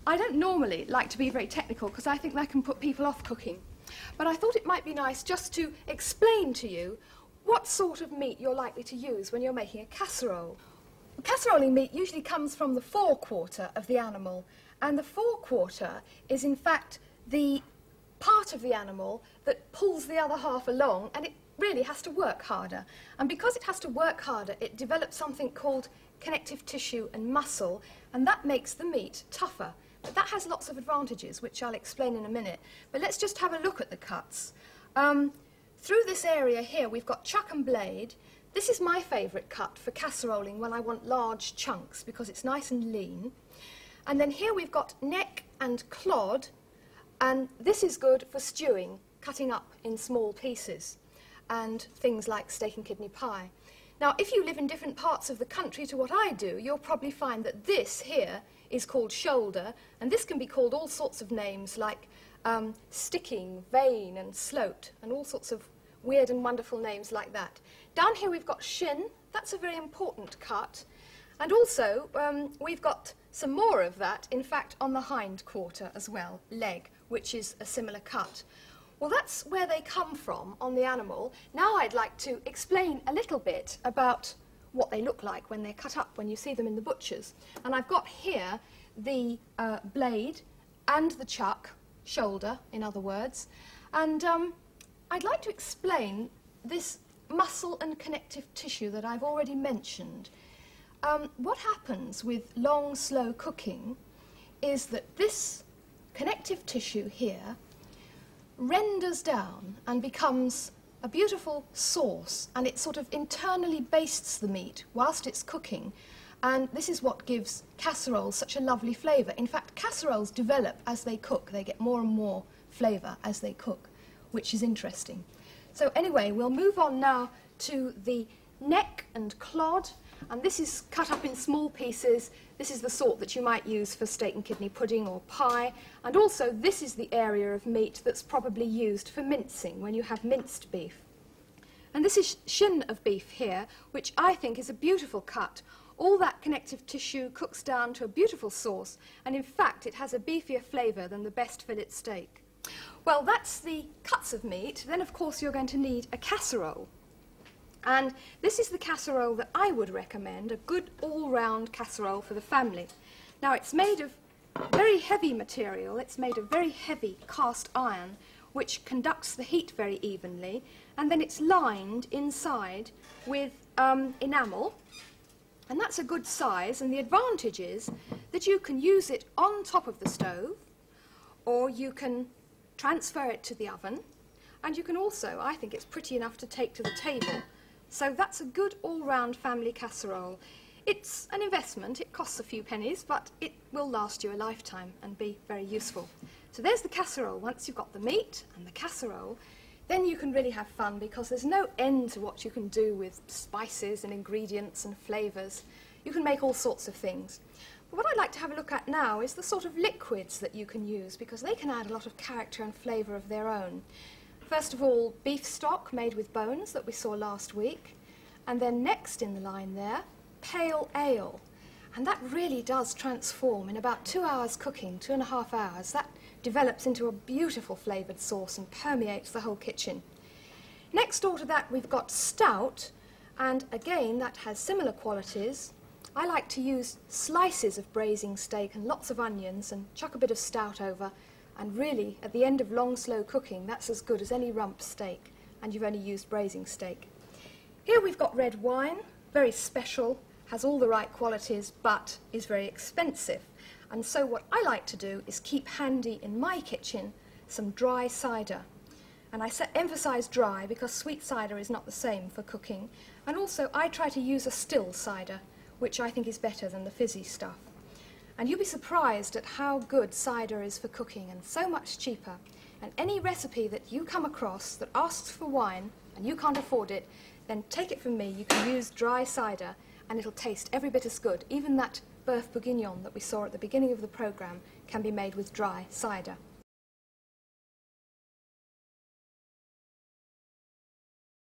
I don't normally like to be very technical because I think that can put people off cooking. But I thought it might be nice just to explain to you what sort of meat you're likely to use when you're making a casserole. Casseroling meat usually comes from the forequarter of the animal, and the forequarter is in fact the part of the animal that pulls the other half along, and it really has to work harder. And because it has to work harder, it develops something called connective tissue and muscle, and that makes the meat tougher. But that has lots of advantages, which I'll explain in a minute. But let's just have a look at the cuts. Through this area here, we've got chuck and blade. This is my favourite cut for casseroling when I want large chunks, because it's nice and lean. And then here we've got neck and clod, and this is good for stewing, cutting up in small pieces, and things like steak and kidney pie. Now, if you live in different parts of the country to what I do, you'll probably find that this here is called shoulder, and this can be called all sorts of names like sticking, vein and sloat, and all sorts of weird and wonderful names like that. Down here we've got shin. That's a very important cut. And also we've got some more of that, in fact, on the hind quarter as well, leg, which is a similar cut. Well, that's where they come from on the animal. Now I'd like to explain a little bit about what they look like when they're cut up, when you see them in the butchers. And I've got here the blade and the chuck, shoulder, in other words. And I'd like to explain this muscle and connective tissue that I've already mentioned. What happens with long, slow cooking is that this connective tissue here renders down and becomes a beautiful sauce, and it sort of internally bastes the meat whilst it's cooking, and this is what gives casseroles such a lovely flavour. In fact, casseroles develop as they cook. They get more and more flavour as they cook, which is interesting. So anyway, we'll move on now to the neck and clod, and this is cut up in small pieces. This is the sort that you might use for steak and kidney pudding or pie, and also this is the area of meat that's probably used for mincing when you have minced beef. And this is shin of beef here, which I think is a beautiful cut. All that connective tissue cooks down to a beautiful sauce, and in fact it has a beefier flavour than the best fillet steak. Well, that's the cuts of meat. Then of course you're going to need a casserole. And this is the casserole that I would recommend, a good all-round casserole for the family. Now, it's made of very heavy material. It's made of very heavy cast iron, which conducts the heat very evenly, and then it's lined inside with enamel, and that's a good size. And the advantage is that you can use it on top of the stove, or you can transfer it to the oven, and you can also, I think it's pretty enough to take to the table. So that's a good all-round family casserole. It's an investment. It costs a few pennies, but it will last you a lifetime and be very useful. So there's the casserole. Once you've got the meat and the casserole, then you can really have fun, because there's no end to what you can do with spices and ingredients and flavours. You can make all sorts of things. But what I'd like to have a look at now is the sort of liquids that you can use, because they can add a lot of character and flavour of their own. First of all, beef stock made with bones that we saw last week, and then next in the line there, pale ale. And that really does transform in about 2 hours cooking, 2.5 hours. That develops into a beautiful flavoured sauce and permeates the whole kitchen. Next door to that we've got stout, and again that has similar qualities. I like to use slices of braising steak and lots of onions and chuck a bit of stout over. And really, at the end of long, slow cooking, that's as good as any rump steak, and you've only used braising steak. Here we've got red wine, very special, has all the right qualities, but is very expensive. And so what I like to do is keep handy in my kitchen some dry cider. And I emphasise dry because sweet cider is not the same for cooking. And also I try to use a still cider, which I think is better than the fizzy stuff. And you'll be surprised at how good cider is for cooking, and so much cheaper. And any recipe that you come across that asks for wine and you can't afford it, then take it from me. You can use dry cider and it'll taste every bit as good. Even that Boeuf Bourguignon that we saw at the beginning of the programme can be made with dry cider.